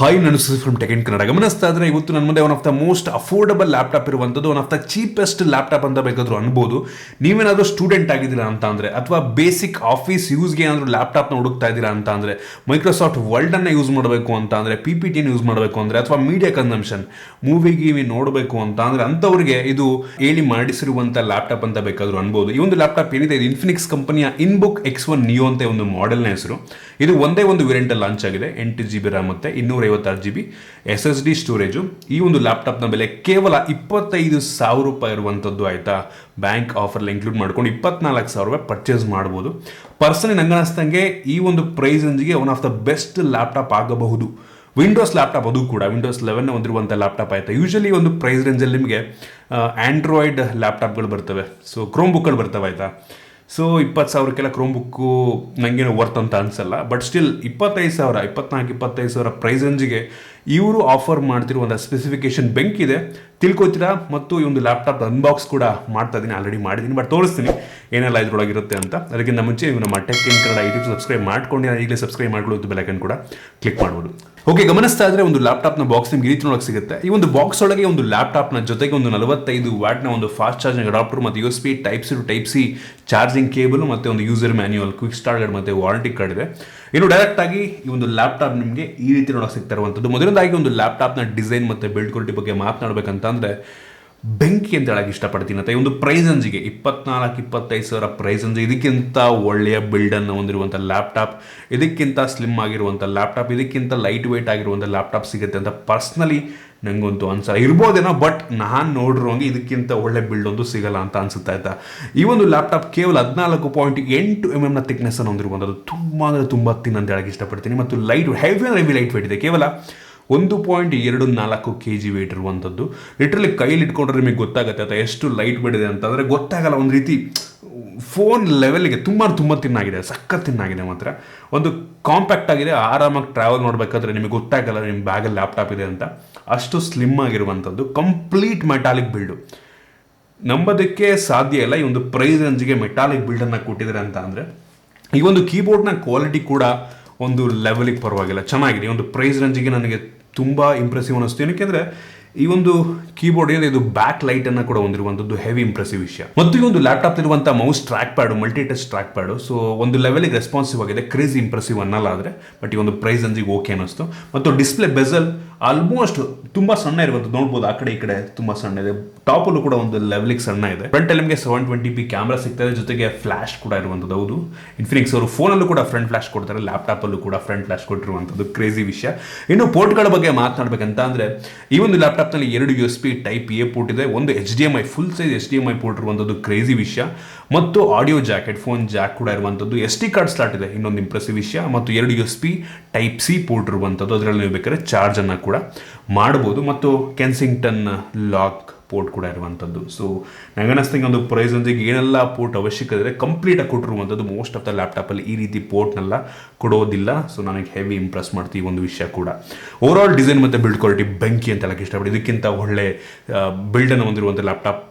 Hi ನಾನು from tech in Kannada. ಗಮನಿಸ್ತಾ ಇದ್ರೆ ಇವತ್ತು ನನ್ನ ಮುಂದೆ one of the most affordable laptop ಇರುವಂಥದ್ದು, one of the cheapest laptop ಅಂತ ಬೇಕಾದರೂ ಅನ್ಬೋದು. ನೀವೇನಾದರೂ ಸ್ಟೂಡೆಂಟ್ ಆಗಿದ್ದೀರಾ ಅಂತ ಅಂದರೆ, ಅಥವಾ ಬೇಸಿಕ್ ಆಫೀಸ್ ಯೂಸ್ಗೆ ಏನಾದರೂ ಲ್ಯಾಪ್ಟಾಪ್ನ ಹುಡುಕ್ತಾ ಇದ್ದೀರಾ ಅಂತ ಅಂದರೆ, ಮೈಕ್ರೋಸಾಫ್ಟ್ ವರ್ಲ್ಡನ್ನು ಯೂಸ್ ಮಾಡಬೇಕು ಅಂತ ಅಂದರೆ, PPT ಯೂಸ್ ಮಾಡಬೇಕು ಅಂದರೆ, ಅಥವಾ ಮೀಡಿಯಾ ಕನ್ಸಂಪ್ಷನ್ ಮೂವಿ ಗೀವಿ ನೋಡಬೇಕು ಅಂತ ಅಂದರೆ ಅಂಥವ್ರಿಗೆ ಇದು ಹೇಳಿ ಮಾಡಿಸಿರುವಂಥ ಲ್ಯಾಪ್ಟಾಪ್ ಅಂತ ಬೇಕಾದರೂ ಅನ್ಬೋದು. ಈ ಒಂದು ಲ್ಯಾಪ್ಟಾಪ್ ಏನಿದೆ ಇದು ಇನ್ಫಿನಿಕ್ಸ್ ಕಂಪನಿಯ INBook X1 Neo ಅಂತ ಒಂದು ಮಾಡೆಲ್ನ ಹೆಸರು. ಇದು ಒಂದೇ ಒಂದು ವೇರಿಯಂಟಲ್ಲಿ ಲಾಂಚ್ ಆಗಿದೆ. 8GB RAM ಮತ್ತು 256GB SSD ಸ್ಟೋರೇಜು. ಈ ಒಂದು ಲ್ಯಾಪ್ಟಾಪ್ನ ಬೆಲೆ ಕೇವಲ 25,000 ರೂಪಾಯಿ ಇರುವಂಥದ್ದು. ಆಯಿತಾ, ಬ್ಯಾಂಕ್ ಆಫರ್ಲಿ ಇನ್ಕ್ಲೂಡ್ ಮಾಡ್ಕೊಂಡು 24,000 ರೂಪಾಯಿ ಪರ್ಚೇಸ್ ಮಾಡ್ಬೋದು. ಪರ್ಸನಲಿ ನಂಗೆ ಅನಿಸ್ತಂಗೆ ಈ ಒಂದು ಪ್ರೈಸ್ ರೇಂಜ್ಗೆ one of the best laptop ಆಗಬಹುದು. ವಿಂಡೋಸ್ ಲ್ಯಾಪ್ಟಾಪ್, ಅದು ಕೂಡ ವಿಂಡೋಸ್ 11 ಹೊಂದಿರುವಂಥ ಲ್ಯಾಪ್ಟಾಪ್ ಆಯಿತಾ. ಯೂಶಲಿ ಒಂದು ಪ್ರೈಸ್ ರೇಂಜಲ್ಲಿ ನಿಮಗೆ ಆ್ಯಂಡ್ರಾಯ್ಡ್ ಲ್ಯಾಪ್ಟಾಪ್ಗಳು ಬರ್ತವೆ, ಸೊ ಕ್ರೋಮ್ ಬುಕ್ಗಳು ಬರ್ತವೆ ಆಯಿತಾ. ಸೊ 20,000ಕ್ಕೆಲ್ಲ ಕ್ರೋಮ್ ಬುಕ್ಕು ನನಗೇನು ವರ್ತ್ ಅಂತ ಅನಿಸಲ್ಲ. ಬಟ್ ಸ್ಟಿಲ್ 25,000, 24-25,000 ಪ್ರೈಸ್ ರೇಂಜಿಗೆ ಇವರು ಆಫರ್ ಮಾಡ್ತಿರುವಂಥ ಸ್ಪೆಸಿಫಿಕೇಶನ್ ಬೆಂಕಿದೆ, ತಿಳ್ಕೊತೀರಾ. ಮತ್ತು ಈ ಒಂದು ಲ್ಯಾಪ್ಟಾಪ್ ಅನ್ಬಾಕ್ಸ್ ಕೂಡ ಮಾಡ್ತಾ ಇದ್ದೀನಿ, ಆಲ್ರೆಡಿ ಮಾಡಿದ್ದೀನಿ, ಬಟ್ ತೋರಿಸ್ತೀನಿ ಏನೆಲ್ಲ ಇದ್ರೊಳಗಿರುತ್ತೆ ಅಂತ. ಅದಕ್ಕಿಂತ ಮುಂಚೆ ನೀವು ನಮ್ಮ tech in Kannada YouTube subscribe ಮಾಡ್ಕೊಂಡು ಈಗಲೇ ಸಬ್ಸ್ಕ್ರೈಬ್ ಮಾಡ್ಕೊಳ್ಳೋದು, ಬೆಲ್ ಐಕಾನ್ ಕೂಡ ಕ್ಲಿಕ್ ಮಾಡ್ಬೋದು. ಓಕೆ, ಗಮನಿಸ್ತಾ ಇದ್ರೆ ಒಂದು ಲ್ಯಾಪ್ಟಾಪ್ನ ಬಾಕ್ಸ್ ನಿಮ್ಗೆ ಈ ರೀತಿ ನೋಡೋಕೆ ಸಿಗುತ್ತೆ. ಈ ಒಂದು ಬಾಕ್ಸ್ ಒಳಗೆ ಒಂದು ಲ್ಯಾಪ್ಟಾಪ್ನ ಜೊತೆಗೆ ಒಂದು 45 ವ್ಯಾಟ್ನ ಒಂದು ಫಾಸ್ಟ್ ಚಾರ್ಜಿಂಗ್ ಅಡಾಪ್ಟರ್ ಮತ್ತು USB Type-C ಚಾರ್ಜಿಂಗ್ ಕೇಬಲ್ ಮತ್ತು ಒಂದು user manual, quick start guide ಮತ್ತು ವಾರಂಟಿ ಕಾರ್ಡ್ ಇದೆ. ಇನ್ನು ಡೈರೆಕ್ಟ್ ಆಗಿ ಈ ಒಂದು ಲ್ಯಾಪ್ಟಾಪ್ ನಿಮಗೆ ಈ ರೀತಿ ನೋಡೋಕೆ ಸಿಗ್ತಾ ಇರುವಂಥದ್ದು. ಮೊದಲನೇದಾಗಿ ಒಂದು ಲ್ಯಾಪ್ಟಾಪ್ನ ಡಿಸೈನ್ ಮತ್ತು ಬಿಲ್ಡ್ ಕ್ವಾಲಿಟಿ ಬಗ್ಗೆ ಮಾತನಾಡಬೇಕಂತಂದ್ರೆ ಬೆಂಕಿ ಅಂತ ಹೇಳಕ್ಕೆ ಇಷ್ಟಪಡ್ತೀನಿ. ಅಂತ ಈ ಒಂದು ಪ್ರೈಸ್ ರೇಂಜಿಗೆ 24-25,000 ಪ್ರೈಸ್ ರೇಂಜ್, ಇದಕ್ಕಿಂತ ಒಳ್ಳೆಯ ಬಿಲ್ಡನ್ನು ಹೊಂದಿರುವಂಥ ಲ್ಯಾಪ್ಟಾಪ್, ಇದಕ್ಕಿಂತ ಸ್ಲಿಮ್ ಆಗಿರುವಂಥ ಲ್ಯಾಪ್ಟಾಪ್, ಇದಕ್ಕಿಂತ ಲೈಟ್ ವೇಟ್ ಆಗಿರುವಂಥ ಲ್ಯಾಪ್ಟಾಪ್ ಸಿಗುತ್ತೆ ಅಂತ ಪರ್ಸ್ನಲಿ ನನಗಂತೂ ಅನ್ಸಲ್ಲ. ಇರ್ಬೋದೇನೋ, ಬಟ್ ನಾನು ನೋಡಿರೋಂಗೆ ಇದಕ್ಕಿಂತ ಒಳ್ಳೆ ಬಿಲ್ಡ್ ಒಂದು ಸಿಗಲ್ಲ ಅಂತ ಅನ್ಸುತ್ತಾ ಆಯ್ತಾ. ಈ ಒಂದು ಲ್ಯಾಪ್ಟಾಪ್ ಕೇವಲ 14.8 mm ಥಿಕ್ನೆಸ್ ಅನ್ನು ಹೊಂದಿರುವಂಥದ್ದು. ತುಂಬ ಅಂದರೆ ತುಂಬ ತಿನ್ ಅಂತ ಹೇಳಕ್ಕೆ ಇಷ್ಟಪಡ್ತೀನಿ. ಮತ್ತು ಹೆವಿ ಲೈಟ್ ವೇಟ್ ಇದೆ, ಕೇವಲ 1.24 kg ವೇಟ್ ಇರುವಂಥದ್ದು. ಲಿಟ್ರಲಿ ಕೈಲಿ ಇಟ್ಕೊಂಡ್ರೆ ನಿಮಗೆ ಗೊತ್ತಾಗುತ್ತೆ ಅಥವಾ ಎಷ್ಟು ಲೈಟ್ ವೇಟ್ ಇದೆ ಅಂತಂದರೆ ಗೊತ್ತಾಗಲ್ಲ. ಒಂದು ರೀತಿ ಫೋನ್ ಲೆವೆಲ್ಗೆ ತುಂಬ ತಿನ್ನಾಗಿದೆ, ಸಖತ್ ತಿನ್ನಾಗಿದೆ. ಮಾತ್ರ ಒಂದು ಕಾಂಪ್ಯಾಕ್ಟ್ ಆಗಿದೆ, ಆರಾಮಾಗಿ ಟ್ರಾವೆಲ್ ಮಾಡಬೇಕಾದ್ರೆ ನಿಮಗೆ ಗೊತ್ತಾಗಲ್ಲ ನಿಮ್ಮ ಬ್ಯಾಗಲ್ಲಿ ಲ್ಯಾಪ್ಟಾಪ್ ಇದೆ ಅಂತ. ಅಷ್ಟು ಸ್ಲಿಮ್ ಆಗಿರುವಂಥದ್ದು, ಕಂಪ್ಲೀಟ್ ಮೆಟಾಲಿಕ್ ಬಿಲ್ಡು. ನಂಬೋದಕ್ಕೆ ಸಾಧ್ಯ ಇಲ್ಲ ಈ ಒಂದು ಪ್ರೈಸ್ ರೇಂಜ್ಗೆ ಮೆಟಾಲಿಕ್ ಬಿಲ್ಡನ್ನು ಕೊಟ್ಟಿದ್ದಾರೆ ಅಂತ ಅಂದರೆ. ಈ ಒಂದು ಕೀಬೋರ್ಡ್ನ ಕ್ವಾಲಿಟಿ ಕೂಡ ಒಂದು ಲೆವೆಲಿಗೆ ಪರವಾಗಿಲ್ಲ, ಚೆನ್ನಾಗಿದೆ. ಈ ಒಂದು ಪ್ರೈಸ್ ರೇಂಜಿಗೆ ನನಗೆ ತುಂಬ ಇಂಪ್ರೆಸಿವ್ ಅನ್ನಿಸ್ತು. ಏನಕ್ಕೆಂದರೆ ಈ ಒಂದು ಕೀಬೋರ್ಡ್ ಏನಿದೆ ಇದು ಬ್ಯಾಕ್ ಲೈಟನ್ನು ಕೂಡ ಹೊಂದಿರುವಂಥದ್ದು, ಹೆವಿ ಇಂಪ್ರೆಸಿವ್ ವಿಷಯ. ಮತ್ತು ಈ ಒಂದು ಲ್ಯಾಪ್ಟಾಪ್ ಇರುವಂಥ mouse track pad, multi touch track pad, so ಒಂದು ಲೆವೆಲಿಗೆ ರೆಸ್ಪಾನ್ಸಿವ್ ಆಗಿದೆ. ಕ್ರೇಜಿ ಇಂಪ್ರೆಸಿವ್ ಅನ್ನಲ್ಲ, ಆದರೆ ಬಟ್ ಈ ಒಂದು ಪ್ರೈಸ್ ರೇಂಜಿಗೆ ಓಕೆ ಅನ್ನಿಸ್ತು. ಮತ್ತು ಡಿಸ್ಪ್ಲೇ ಬೆಸಲ್ ಆಲ್ಮೋಸ್ಟ್ ತುಂಬ ಸಣ್ಣ ಇರುವಂಥದ್ದು, ನೋಡ್ಬೋದು ಆ ಕಡೆ ಈ ಕಡೆ ತುಂಬ ಸಣ್ಣ ಇದೆ. ಟಾಪಲ್ಲೂ ಕೂಡ ಒಂದು ಲೆವೆಲಿಗೆ ಸಣ್ಣ ಇದೆ. ಫ್ರಂಟಲ್ಲಿ ನಿಮಗೆ 720p ಕ್ಯಾಮ್ರಾ ಸಿಗ್ತದೆ, ಜೊತೆಗೆ ಫ್ಲಾಶ್ ಕೂಡ ಇರುವಂಥದ್ದು. ಹೌದು, ಇನ್ಫಿನಿಕ್ಸ್ ಅವರು ಫೋನಲ್ಲೂ ಕೂಡ ಫ್ರಂಟ್ ಫ್ಲಾಶ್ ಕೊಡ್ತಾರೆ, ಲ್ಯಾಪ್ಟಾಪಲ್ಲೂ ಕೂಡ ಫ್ರಂಟ್ ಫ್ಲಾಶ್ ಕೊಟ್ಟಿರುವಂಥದ್ದು ಕ್ರೇಜಿ ವಿಷಯ. ಇನ್ನು ಪೋರ್ಟ್ಗಳ ಬಗ್ಗೆ ಮಾತನಾಡಬೇಕಂತ ಅಂದರೆ ಈ ಒಂದು ಲ್ಯಾಪ್ಟಾಪ್ನಲ್ಲಿ 2 USB Type-A ಪೋರ್ಟ್ ಇದೆ, ಒಂದು HDMI full size HDMI port ಇರುವಂಥದ್ದು ಕ್ರೇಜಿ ವಿಷಯ. ಮತ್ತು ಆಡಿಯೋ ಜಾಕ್, ಹೆಡ್ಫೋನ್ ಜಾಕ್ ಕೂಡ ಇರುವಂಥದ್ದು. SD ಕಾರ್ಡ್ ಸ್ಲಾಟ್ ಇದೆ, ಇನ್ನೊಂದು ಇಂಪ್ರೆಸಿವ್ ವಿಷಯ. ಮತ್ತು 2 USB Type-C ಪೋರ್ಟ್ ಇರುವಂಥದ್ದು, ಅದರಲ್ಲಿ ನೀವು ಬೇಕಾದ್ರೆ ಚಾರ್ಜನ್ನು ಕೂಡ ಮಾಡ್ಬೋದು. ಮತ್ತು ಕೆನ್ಸಿಂಗ್ಟನ್ ಲಾಕ್ ಪೋರ್ಟ್ ಕೂಡ ಇರುವಂಥದ್ದು. ಸೊ ನನಗನ್ನಿಸ್ತಂಗೆ ಒಂದು ಪ್ರೈಸ್ ರೇಂಜಿಗೆ ಏನೆಲ್ಲ ಪೋರ್ಟ್ ಅವಶ್ಯಕತೆ ಇದೆ ಕಂಪ್ಲೀಟಾಗಿ ಕೊಟ್ಟಿರುವಂಥದ್ದು. ಮೋಸ್ಟ್ ಆಫ್ ದ ಲ್ಯಾಪ್ಟಾಪಲ್ಲಿ ಈ ರೀತಿ ಪೋರ್ಟ್ನೆಲ್ಲ ಕೊಡೋದಿಲ್ಲ. ಸೊ ನನಗೆ ಹೆವಿ ಇಂಪ್ರೆಸ್ ಮಾಡ್ತೀವಿ ಒಂದು ವಿಷಯ ಕೂಡ. ಓವರಾಲ್ ಡಿಸೈನ್ ಮತ್ತು ಬಿಲ್ಡ್ ಕ್ವಾಲಿಟಿ ಬೆಂಕಿ ಅಂತ ಹೇಳಕ್ಕೆ ಇಷ್ಟಪಡಿ. ಇದಕ್ಕಿಂತ ಒಳ್ಳೆ ಬಿಲ್ಡನ್ನು ಹೊಂದಿರುವಂಥ ಲ್ಯಾಪ್ಟಾಪ್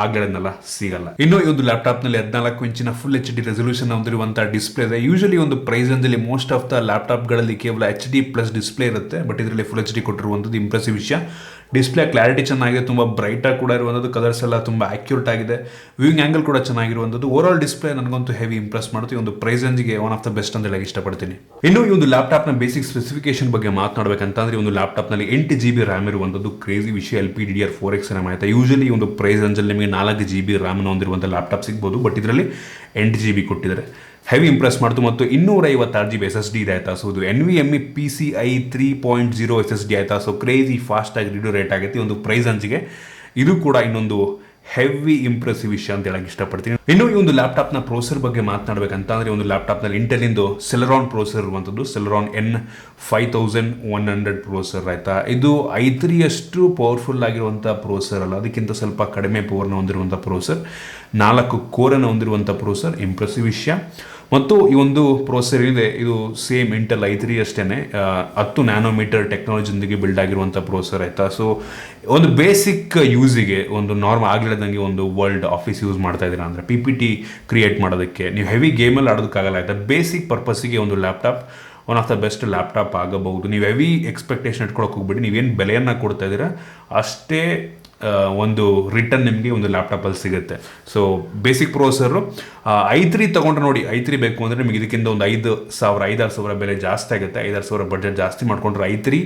ಆಗಲನ್ನೆಲ್ಲ ಸಿಗಲ್ಲ. ಇನ್ನು ಈ ಒಂದು ಲ್ಯಾಪ್ಟಾಪ್ನಲ್ಲಿ 14 ಇಂಚಿನ ಫುಲ್ HD ರೆಸಲ್ಯೂಷನ್ ಹೊಂದಿರುವಂಥ ಡಿಸ್ಪ್ಲೇ ಇದೆ. ಯೂಶಲಿ ಒಂದು ಪ್ರೈಸ್ ರೇಂಜಲ್ಲಿ ಮೋಸ್ಟ್ ಆಫ್ ದ ಲ್ಯಾಪ್ಟಾಪ್ಗಳಲ್ಲಿ ಕೇವಲ HD+ ಡಿಸ್ಪ್ಲೇ ಇರುತ್ತೆ, ಬಟ್ ಇದರಲ್ಲಿ ಫುಲ್ HD ಕೊಟ್ಟಿರುವಂಥದ್ದು ಇಂಪ್ರೆಸಿವ್ ವಿಷಯ. ಡಿಸ್ಪ್ಲೇ ಕ್ಲಾರಿಟಿ ಚೆನ್ನಾಗಿದೆ, ತುಂಬ ಬ್ರೈಟಾಗಿ ಕೂಡ ಇರುವಂಥದ್ದು, ಕಲರ್ಸ್ ಎಲ್ಲ ತುಂಬ ಆಕ್ಯುರೇಟ್ ಆಗಿದೆ, ವ್ಯೂಯಿಂಗ್ ಆ್ಯಂಗಲ್ ಕೂಡ ಚೆನ್ನಾಗಿರುವಂಥದ್ದು. ಓವರಾಲ್ ಡಿಸ್ಪ್ಲೇ ನನಗಂತೂ ಹೆವಿ ಇಂಪ್ರೆಸ್ ಮಾಡುತ್ತೆ. ಈ ಒಂದು ಪ್ರೈಸ್ ರೇಂಜಿಗೆ ಒನ್ ಆಫ್ ದ ಬೆಸ್ಟ್ ಅಂತ ಹೇಳಕ್ಕೆ ಇಷ್ಟಪಡ್ತೀನಿ. ಇನ್ನು ಈ ಒಂದು ಲ್ಯಾಪ್ಟಾಪ್ನ ಬೇಸಿಕ್ ಸ್ಪೆಸಿಫಿಕೇಶನ್ ಬಗ್ಗೆ ಮಾತನಾಡಬೇಕಂತಂದ್ರೆ ಈ ಒಂದು ಲ್ಯಾಪ್ಟಾಪ್ನಲ್ಲಿ 8GB RAM ಇರುವಂಥದ್ದು ಕ್ರೇಜಿ ವಿಷಯ. LPDDR4X RAM ಆಯಿತಾ. ಯೂಶಲಿ ಈ ಒಂದು ಪ್ರೈಸ್ ರೇಂಜಲ್ಲಿ ನಿಮಗೆ 4GB RAM ಹೊಂದಿರುವಂಥ ಲ್ಯಾಪ್ಟಾಪ್ ಸಿಗ್ಬೋದು, ಬಟ್ ಇದರಲ್ಲಿ 8GB ಕೊಟ್ಟಿದ್ದಾರೆ. ಹೆವಿ ಇಂಪ್ರೆಸ್ ಮಾಡ್ತು. ಮತ್ತು 256GB SSD ಇದೆ ಆಯಿತಾ. ಸೊ ಇದು NVMe PCI 3.0 SSD ಆಯಿತಾ. ಸೊ ಕ್ರೇಜಿ ಫಾಸ್ಟಾಗಿ ರೀಡೋ ರೇಟ್ ಆಗುತ್ತೆ ಒಂದು ಪ್ರೈಸ್ ರೇಂಜಿಗೆ. ಇದು ಕೂಡ ಇನ್ನೊಂದು ಹೆವಿ ಇಂಪ್ರೆಸಿವ್ ವಿಷಯ ಅಂತ ಹೇಳಕ್ಕೆ ಇಷ್ಟಪಡ್ತೀನಿ. ಇನ್ನು ಈ ಒಂದು ಲ್ಯಾಪ್ಟಾಪ್ನ ಪ್ರೋಸೆಸರ್ ಬಗ್ಗೆ ಮಾತನಾಡಬೇಕಂತ ಅಂದರೆ ಒಂದು ಲ್ಯಾಪ್ಟಾಪ್ನಲ್ಲಿ ಇಂಟೆಲಿಂದು ಸೆಲೆರಾನ್ ಪ್ರೋಸೆಸರ್ ಇರುವಂಥದ್ದು, ಸೆಲೆರಾನ್ N5100 ಪ್ರೋಸೆಸರ್ ಆಯಿತಾ. ಇದು i3 ಅಷ್ಟು ಪವರ್ಫುಲ್ ಆಗಿರುವಂಥ ಪ್ರೋಸೆಸರ್ ಅಲ್ಲ, ಅದಕ್ಕಿಂತ ಸ್ವಲ್ಪ ಕಡಿಮೆ ಪವರ್ನ ಹೊಂದಿರುವಂಥ ಪ್ರೋಸೆಸರ್, 4 ಕೋರನ್ನು ಹೊಂದಿರುವಂಥ ಪ್ರೋಸೆಸರ್, ಇಂಪ್ರೆಸಿವ್ ವಿಷಯ. ಮತ್ತು ಈ ಒಂದು ಪ್ರೊಸೆಸರ್ ಇದೆ ಇದು ಸೇಮ್ ಇಂಟೆಲ್ i3 ಅಷ್ಟೇ 10 ನ್ಯಾನೋಮೀಟರ್ ಟೆಕ್ನಾಲಜಿಯೊಂದಿಗೆ ಬಿಲ್ಡ್ ಆಗಿರುವಂಥ ಪ್ರೊಸೆಸರ್ ಆಯಿತಾ. ಸೊ ಒಂದು ಬೇಸಿಕ್ ಯೂಸಿಗೆ ಒಂದು ನಾರ್ಮಲ್ ಆಗಿಲ್ಲದಂಗೆ ಒಂದು ವರ್ಲ್ಡ್ ಆಫೀಸ್ ಯೂಸ್ ಮಾಡ್ತಾ ಇದ್ದೀರಾ ಅಂದರೆ PPT ಕ್ರಿಯೇಟ್ ಮಾಡೋದಕ್ಕೆ, ನೀವು ಹೆವಿ ಗೇಮಲ್ಲಿ ಆಡೋದಕ್ಕಾಗಲ್ಲ ಆಯಿತಾ. ಬೇಸಿಕ್ ಪರ್ಪಸ್ಸಿಗೆ ಒಂದು laptop one of the best laptop ಆಗಬಹುದು. ನೀವು ಹೆವಿ ಎಕ್ಸ್ಪೆಕ್ಟೇಷನ್ ಇಟ್ಕೊಳಕ್ಕೆ ಹೋಗ್ಬಿಡಿ. ನೀವೇನು ಬೆಲೆಯನ್ನು ಕೊಡ್ತಾ ಇದ್ದೀರಾ ಅಷ್ಟೇ ಒಂದು ರಿಟರ್ನ್ ನಿಮಗೆ ಒಂದು ಲ್ಯಾಪ್ಟಾಪಲ್ಲಿ ಸಿಗುತ್ತೆ. ಸೊ ಬೇಸಿಕ್ ಪ್ರೊಸೆಸರು i3 ತೊಗೊಂಡ್ರೆ ನೋಡಿ, i3 ಬೇಕು ಅಂದರೆ ನಿಮಗೆ ಇದಕ್ಕಿಂತ ಒಂದು 5,000-6,000 ಬೆಲೆ ಜಾಸ್ತಿ ಆಗುತ್ತೆ. 5,000 ಬಡ್ಜೆಟ್ ಜಾಸ್ತಿ ಮಾಡ್ಕೊಂಡ್ರೆ i3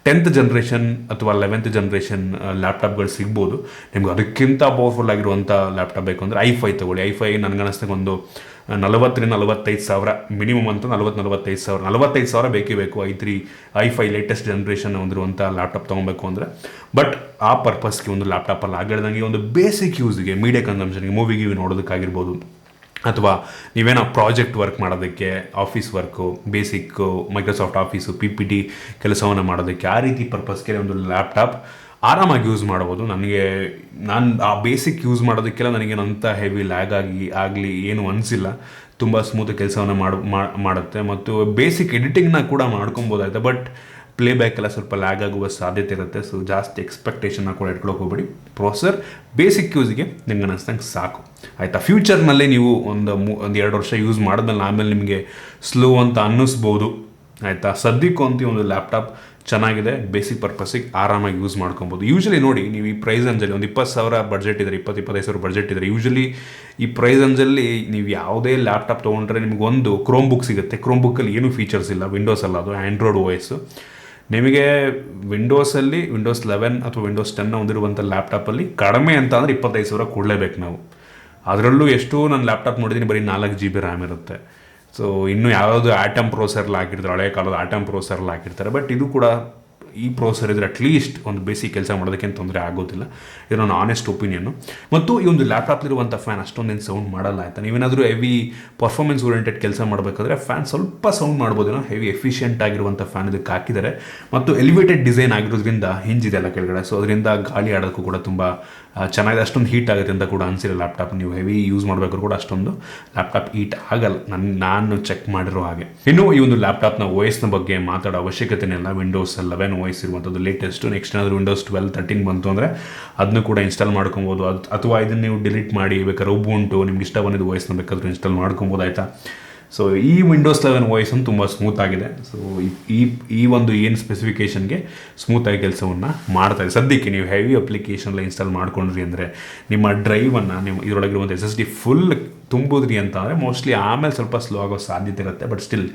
10th ಜನರೇಷನ್ ಅಥವಾ 11th ಜನರೇಷನ್ ಲ್ಯಾಪ್ಟಾಪ್ಗಳು ಸಿಗ್ಬೋದು. ನಿಮ್ಗೆ ಅದಕ್ಕಿಂತ ಪವರ್ಫುಲ್ ಆಗಿರುವಂಥ ಲ್ಯಾಪ್ಟಾಪ್ ಬೇಕು ಅಂದರೆ i5 ತೊಗೊಳ್ಳಿ. i5 ನನಗನ್ನಿಸ್ದಾಗ ಒಂದು 40,000-45,000 ಮಿನಿಮಮ್ ಅಂತ 40,000-45,000 45,000 ಬೇಕೇ ಬೇಕು i5 ಲೇಟೆಸ್ಟ್ ಜನ್ರೇಷನ್ ಹೊಂದಿರುವಂಥ ಲ್ಯಾಪ್ಟಾಪ್ ತೊಗೊಬೇಕು ಅಂದರೆ. ಬಟ್ ಆ ಪರ್ಪಸ್ಗೆ ಒಂದು ಲ್ಯಾಪ್ಟಾಪಲ್ಲಿ ಆಗಿಡ್ದಂಗೆ ಒಂದು ಬೇಸಿಕ್ ಯೂಸ್ಗೆ, ಮೀಡಿಯಾ ಕನ್ಸಂಪ್ಷನ್ಗೆ, ಮೂವಿ ನೋಡೋದಕ್ಕಾಗಿರ್ಬೋದು, ಅಥವಾ ನೀವೇನೋ ಪ್ರಾಜೆಕ್ಟ್ ವರ್ಕ್ ಮಾಡೋದಕ್ಕೆ, office work, basic, Microsoft office, PPT ಕೆಲಸವನ್ನು ಮಾಡೋದಕ್ಕೆ, ಆ ರೀತಿ ಪರ್ಪಸ್ಗೆ ಒಂದು ಲ್ಯಾಪ್ಟಾಪ್ ಆರಾಮಾಗಿ ಯೂಸ್ ಮಾಡ್ಬೋದು. ನಾನು ಆ ಬೇಸಿಕ್ ಯೂಸ್ ಮಾಡೋದಕ್ಕೆಲ್ಲ ನನಗೇನಂತ ಹೆವಿ ಲ್ಯಾಗ್ ಆಗಲಿ ಏನು ಅನಿಸಿಲ್ಲ. ತುಂಬ ಸ್ಮೂತ್ ಕೆಲಸವನ್ನು ಮಾಡುತ್ತೆ ಮತ್ತು ಬೇಸಿಕ್ ಎಡಿಟಿಂಗ್ನ ಕೂಡ ಮಾಡ್ಕೊಬೋದಾಯ್ತು. ಬಟ್ ಪ್ಲೇಬ್ಯಾಕ್ ಎಲ್ಲ ಸ್ವಲ್ಪ ಲ್ಯಾಗ್ ಆಗುವ ಸಾಧ್ಯತೆ ಇರುತ್ತೆ. ಸೊ ಜಾಸ್ತಿ ಎಕ್ಸ್ಪೆಕ್ಟೇಷನ್ನ ಕೂಡ ಇಟ್ಕೊಳಕ್ಕೆ ಹೋಗ್ಬೇಡಿ. ಪ್ರೊಸೆಸರ್ ಬೇಸಿಕ್ ಯೂಸ್ಗೆ ನಿಮ್ಗೆ ಅನ್ನಿಸ್ದಂಗೆ ಸಾಕು ಆಯಿತಾ. ಫ್ಯೂಚರ್ನಲ್ಲಿ ನೀವು ಒಂದು 2 ವರ್ಷ ಯೂಸ್ ಮಾಡಿದ್ಮೇಲೆ ಆಮೇಲೆ ನಿಮಗೆ ಸ್ಲೋ ಅಂತ ಅನ್ನಿಸ್ಬೋದು ಆಯಿತಾ. ಸದ್ಯಕ್ಕೂ ಅಂತ ಒಂದು ಲ್ಯಾಪ್ಟಾಪ್ ಚೆನ್ನಾಗಿದೆ, ಬೇಸಿಕ್ ಪರ್ಪಸ್ಸಿಗೆ ಆರಾಮಾಗಿ ಯೂಸ್ ಮಾಡ್ಕೊಬೋದು. ಯೂಶಲಿ ನೋಡಿ, ನೀವು ಈ ಪ್ರೈಸ್ ರೇಂಜಲ್ಲಿ ಒಂದು 20,000 ಬಡ್ಜೆಟ್ ಇದ್ದರೆ, 20,000-25,000 ಬಡ್ಜೆಟ್ ಇದ್ದರೆ, ಯೂಶಲಿ ಈ ಪ್ರೈಸ್ ರೇಂಜಲ್ಲಿ ನೀವು ಯಾವುದೇ ಲ್ಯಾಪ್ಟಾಪ್ ತೊಗೊಂಡ್ರೆ ನಿಮಗೊಂದು ಕ್ರೋಮ್ ಬುಕ್ ಸಿಗುತ್ತೆ. ಕ್ರೋಮ್ ಬುಕ್ಕಲ್ಲಿ ಏನೂ ಫೀಚರ್ಸ್ ಇಲ್ಲ, ವಿಂಡೋಸ್ ಅಲ್ಲ, ಅದು ಆ್ಯಂಡ್ರಾಯ್ಡ್ OS. ನಿಮಗೆ ವಿಂಡೋಸಲ್ಲಿ ವಿಂಡೋಸ್ 11 ಅಥವಾ ವಿಂಡೋಸ್ 10 ಹೊಂದಿರುವಂಥ ಲ್ಯಾಪ್ಟಾಪಲ್ಲಿ ಕಡಿಮೆ ಅಂತ ಅಂದರೆ 25,000 ಕೊಡಲೇಬೇಕು ನಾವು. ಅದರಲ್ಲೂ ಎಷ್ಟೋ ನಾನು ಲ್ಯಾಪ್ಟಾಪ್ ನೋಡಿದ್ದೀನಿ ಬರೀ 4 GB ರ್ಯಾಮ್ ಇರುತ್ತೆ. ಸೊ ಇನ್ನೂ ಯಾವುದು ಆಟಮ್ ಪ್ರೊಸೆಸರ್ಲ್ಲಿ ಹಾಕಿರ್ತಾರೆ, ಹಳೆ ಕಾಲದ ಆಟಮ್ ಪ್ರೊಸೆಸರ್ಲ್ಲಿ ಹಾಕಿರ್ತಾರೆ. ಬಟ್ ಇದು ಕೂಡ ಈ ಪ್ರೊಸೆಸರ್ ಇದ್ರೆ ಅಟ್ಲೀಸ್ಟ್ ಒಂದು ಬೇಸಿಕ್ ಕೆಲಸ ಮಾಡೋದಕ್ಕೆ ತೊಂದರೆ ಆಗೋದಿಲ್ಲ. ಇದು ನನ್ನ ಆನೆಸ್ಟ್ ಒಪಿನಿಯನ್ನು. ಮತ್ತು ಈ ಒಂದು ಲ್ಯಾಪ್ಟಾಪ್ಲಿರುವಂಥ ಫ್ಯಾನ್ ಅಷ್ಟೊಂದೇನು ಸೌಂಡ್ ಮಾಡಲ್ಲ ಆಯಿತಾ. ನೀವೇನಾದರೂ ಹೆವಿ ಪರ್ಫಾರ್ಮೆನ್ಸ್ ಓರಿಯೆಂಟೆಡ್ ಕೆಲಸ ಮಾಡಬೇಕಾದ್ರೆ ಫ್ಯಾನ್ ಸ್ವಲ್ಪ ಸೌಂಡ್ ಮಾಡ್ಬೋದೇನೋ. ಹೆವಿ ಎಫಿಷಿಯೆಂಟ್ ಆಗಿರುವಂಥ ಫ್ಯಾನ್ ಇದಕ್ಕೆ ಹಾಕಿದ್ದಾರೆ ಮತ್ತು ಎಲಿವೇಟೆಡ್ ಡಿಸೈನ್ ಆಗಿರೋದ್ರಿಂದ ಹಿಂಜಿದೆ ಅಲ್ಲ ಕೆಳಗಡೆ. ಸೊ ಅದರಿಂದ ಗಾಳಿ ಆಡೋಕ್ಕೂ ಕೂಡ ತುಂಬ ಚೆನ್ನಾಗಿದೆ. ಅಷ್ಟೊಂದು ಹೀಟ್ ಆಗುತ್ತೆ ಅಂತ ಕೂಡ ಅನಿಸಿಲ್ಲ ಲ್ಯಾಪ್ಟಾಪ್. ನೀವು ಹೆವಿ ಯೂಸ್ ಮಾಡಬೇಕಾದ್ರೂ ಕೂಡ ಅಷ್ಟೊಂದು ಲ್ಯಾಪ್ಟಾಪ್ ಹೀಟ್ ಆಗಲ್ಲ, ನಾನು ಚೆಕ್ ಮಾಡಿರೋ ಹಾಗೆ. ಇನ್ನು ಈ ಒಂದು ಲ್ಯಾಪ್ಟಾಪ್ನ OSನ ಬಗ್ಗೆ ಮಾತಾಡೋ ಅವಶ್ಯಕತೆನೇ ಇಲ್ಲ. ವಿಂಡೋಸ್ 11 OS ಇರುವಂಥದ್ದು ಲೇಟೆಸ್ಟು. ನೆಕ್ಸ್ಟ್ ಏನಾದರೂ ವಿಂಡೋಸ್ 12, 13 ಬಂತು ಅಂದರೆ ಅದನ್ನು ಕೂಡ ಇನ್ಸ್ಟಾಲ್ ಮಾಡ್ಕೊಬೋದು. ಅಥವಾ ಇದನ್ನು ನೀವು ಡಿಲೀಟ್ ಮಾಡಿ ಬೇಕಾದ್ರೆ ಉಬುಂಟು ನಿಮ್ಗೆ ಇಷ್ಟ ಬಂದಿದ್ದು OSನ ಬೇಕಾದರೂ ಇನ್ಸ್ಟಾಲ್ ಮಾಡ್ಕೊಬೋದು ಆಯಿತಾ. ಸೊ ಈ ವಿಂಡೋಸ್ 11 OS ತುಂಬ ಸ್ಮೂತ್ ಆಗಿದೆ. ಸೊ ಈ ಒಂದು ಏನು ಸ್ಪೆಸಿಫಿಕೇಷನ್ಗೆ ಸ್ಮೂತಾಗಿ ಕೆಲಸವನ್ನು ಮಾಡ್ತಾಯಿದೆ. ಸದ್ಯಕ್ಕೆ ನೀವು ಹೆವಿ ಅಪ್ಲಿಕೇಶನ್ಲ ಇನ್ಸ್ಟಾಲ್ ಮಾಡ್ಕೊಂಡ್ರಿ ಅಂದರೆ ನಿಮ್ಮ ಡ್ರೈವನ್ನು ನೀವು ಇದರೊಳಗಿರುವಂಥ SSD ಫುಲ್ ತುಂಬೋದ್ರಿ ಅಂತ ಅಂದರೆ ಮೋಸ್ಟ್ಲಿ ಆಮೇಲೆ ಸ್ವಲ್ಪ ಸ್ಲೋ ಆಗೋ ಸಾಧ್ಯತೆ ಇರುತ್ತೆ. ಬಟ್ ಸ್ಟಿಲ್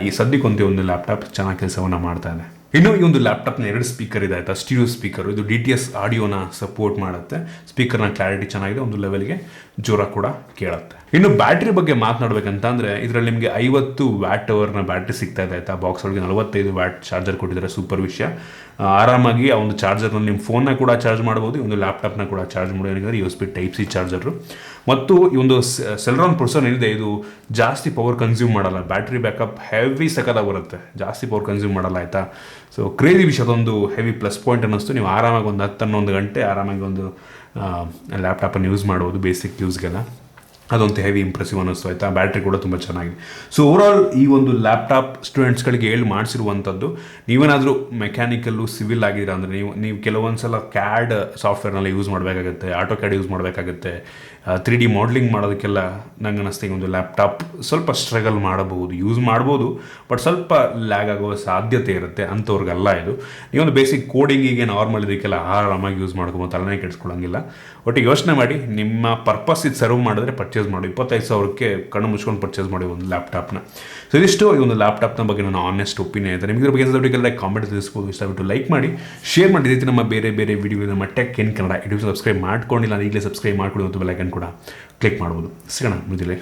ಈ ಸದ್ಯಕ್ಕಂತೂ ಒಂದು ಲ್ಯಾಪ್ಟಾಪ್ ಚೆನ್ನಾಗಿ ಕೆಲಸವನ್ನು ಮಾಡ್ತಾ ಇದೆ. ಇನ್ನು ಈ ಒಂದು ಲ್ಯಾಪ್ಟಾಪ್ನ 2 ಸ್ಪೀಕರ್ ಇದೆ ಆಯಿತಾ. ಸ್ಟೀರಿಯೋ ಸ್ಪೀಕರು, ಇದು DTS ಆಡಿಯೋನ ಸಪೋರ್ಟ್ ಮಾಡುತ್ತೆ. ಸ್ಪೀಕರ್ನ ಕ್ಲಾರಿಟಿ ಚೆನ್ನಾಗಿದೆ, ಒಂದು ಲೆವೆಲ್ಗೆ ಜೋರ ಕೂಡ ಕೇಳುತ್ತೆ. ಇನ್ನು ಬ್ಯಾಟ್ರಿ ಬಗ್ಗೆ ಮಾತನಾಡಬೇಕಂತ ಅಂದರೆ ಇದರಲ್ಲಿ ನಿಮಗೆ 50 Wh ಬ್ಯಾಟ್ರಿ ಸಿಗ್ತಾ ಇದೆ ಆಯಿತಾ. ಬಾಕ್ಸ್ ಒಳಗೆ 45 W ಚಾರ್ಜರ್ ಕೊಟ್ಟಿದ್ದಾರೆ, ಸೂಪರ್ ವಿಷಯ. ಆರಾಮಾಗಿ ಆ ಒಂದು ಚಾರ್ಜರ್ನಲ್ಲಿ ನಿಮ್ಮ ಫೋನ್ನ ಕೂಡ ಚಾರ್ಜ್ ಮಾಡ್ಬೋದು, ಈ ಒಂದು ಲ್ಯಾಪ್ಟಾಪ್ನ ಕೂಡ ಚಾರ್ಜ್ ಮಾಡೋದು. USB Type-C charger. ಮತ್ತು ಈ ಒಂದು ಸೆಲ್ರಾನ್ ಪ್ರೊಸೆಸರ್ ಏನಿದೆ ಇದು ಜಾಸ್ತಿ ಪವರ್ ಕನ್ಸ್ಯೂಮ್ ಮಾಡಲ್ಲ. ಬ್ಯಾಟ್ರಿ ಬ್ಯಾಕಪ್ ಹೆವಿ ಸಕಲಾಗಿ ಬರುತ್ತೆ, ಜಾಸ್ತಿ ಪವರ್ ಕನ್ಸ್ಯೂಮ್ ಮಾಡಲ್ಲ ಆಯಿತಾ. ಸೊ ಕ್ರೇಜಿ ವಿಷಯ, ಅದೊಂದು ಹೆವಿ ಪ್ಲಸ್ ಪಾಯಿಂಟ್ ಅನ್ನಿಸ್ತು. ನೀವು ಆರಾಮಾಗಿ ಒಂದು 10-11 ಗಂಟೆ ಆರಾಮಾಗಿ ಒಂದು ಲ್ಯಾಪ್ಟಾಪನ್ನು ಯೂಸ್ ಮಾಡ್ಬೋದು ಬೇಸಿಕ್ ಯೂಸ್ಗೆಲ್ಲ. ಅದೊಂದು ಹೆವಿ ಇಂಪ್ರೆಸಿವ್ ಅನ್ನಿಸ್ತು ಆಯಿತಾ. ಬ್ಯಾಟ್ರಿ ಕೂಡ ತುಂಬ ಚೆನ್ನಾಗಿದೆ. ಸೊ ಓವರಾಲ್ ಈ ಒಂದು ಲ್ಯಾಪ್ಟಾಪ್ ಸ್ಟೂಡೆಂಟ್ಸ್ಗಳಿಗೆ ಮಾಡಿಸಿರುವಂಥದ್ದು. ನೀವೇನಾದರೂ ಮೆಕ್ಯಾನಿಕಲ್ಲು, ಸಿವಿಲ್ ಆಗಿದ್ದೀರಾ ಅಂದರೆ ನೀವು ಕೆಲವೊಂದು ಸಲ CAD ಸಾಫ್ಟ್ವೇರ್ನೆಲ್ಲ ಯೂಸ್ ಮಾಡಬೇಕಾಗುತ್ತೆ, AutoCAD ಯೂಸ್ ಮಾಡಬೇಕಾಗುತ್ತೆ, 3D ಮಾಡಲಿಂಗ್ ಮಾಡೋದಕ್ಕೆಲ್ಲ ನಂಗೆ ಅನ್ನಿಸ್ತೀಗ ಒಂದು ಲ್ಯಾಪ್ಟಾಪ್ ಸ್ವಲ್ಪ ಸ್ಟ್ರಗಲ್ ಮಾಡಬಹುದು, ಯೂಸ್ ಮಾಡ್ಬೋದು. ಬಟ್ ಸ್ವಲ್ಪ ಲ್ಯಾಗ್ ಆಗೋ ಸಾಧ್ಯತೆ ಇರುತ್ತೆ, ಅಂಥವ್ರಿಗೆಲ್ಲ ಇದು. ನೀವೊಂದು ಬೇಸಿಕ್ ಕೋಡಿಂಗಿಗೆ ನಾರ್ಮಲ್ ಇದಕ್ಕೆಲ್ಲ ಆರಾಮಾಗಿ ಯೂಸ್ ಮಾಡ್ಕೊಬೋದು, ತಲೆನೇ ಕೆಡಿಸ್ಕೊಳ್ಳೋಂಗಿಲ್ಲ. ಒಟ್ಟಿಗೆ ಯೋಚನೆ ಮಾಡಿ, ನಿಮ್ಮ ಪರ್ಪಸ್ ಇದು ಸರ್ವ್ ಮಾಡಿದ್ರೆ ಪರ್ಚೇಸ್ ಮಾಡಿ. 25,000ಕ್ಕೆ ಕಣ್ಣು ಮುಚ್ಕೊಂಡು ಪರ್ಚೇಸ್ ಮಾಡಿ ಒಂದು ಲ್ಯಾಪ್ಟಾಪ್ನ. ಸೊ ಇದಿಷ್ಟು ಈ ಒಂದು ಲ್ಯಾಪ್ಟಾಪ್ನ ಬಗ್ಗೆ ನನ್ನ ಆನೆಸ್ಟ್ ಒಪಿನಿಯನ್ ಇದೆ. ನಿಮಗೆ ಇದ್ರ ಬಗ್ಗೆ ಕಾಮೆಂಟ್ ತಿಳಿಸ್ಬೋದು. ಇಷ್ಟ ಬಿಟ್ಟು ಲೈಕ್ ಮಾಡಿ, ಶೇರ್ ಮಾಡಿ. ರೀತಿ ನಮ್ಮ ಬೇರೆ ವಿಡಿಯೋ ನಮ್ಮ tech in Kannada YouTube subscribe ಮಾಡ್ಕೊಂಡಿಲ್ಲ, ಈಗಲೇ ಸಬ್ಸ್ಕ್ರೈಬ್ ಮಾಡ್ಕೊಳ್ಳಿ ಮತ್ತು ಬೆಲ್ ಐಕನ್ ಕೂಡ ಕ್ಲಿಕ್ ಮಾಡ್ಬೋದು. ಸಿಗೋಣ ಮುಂದಿನ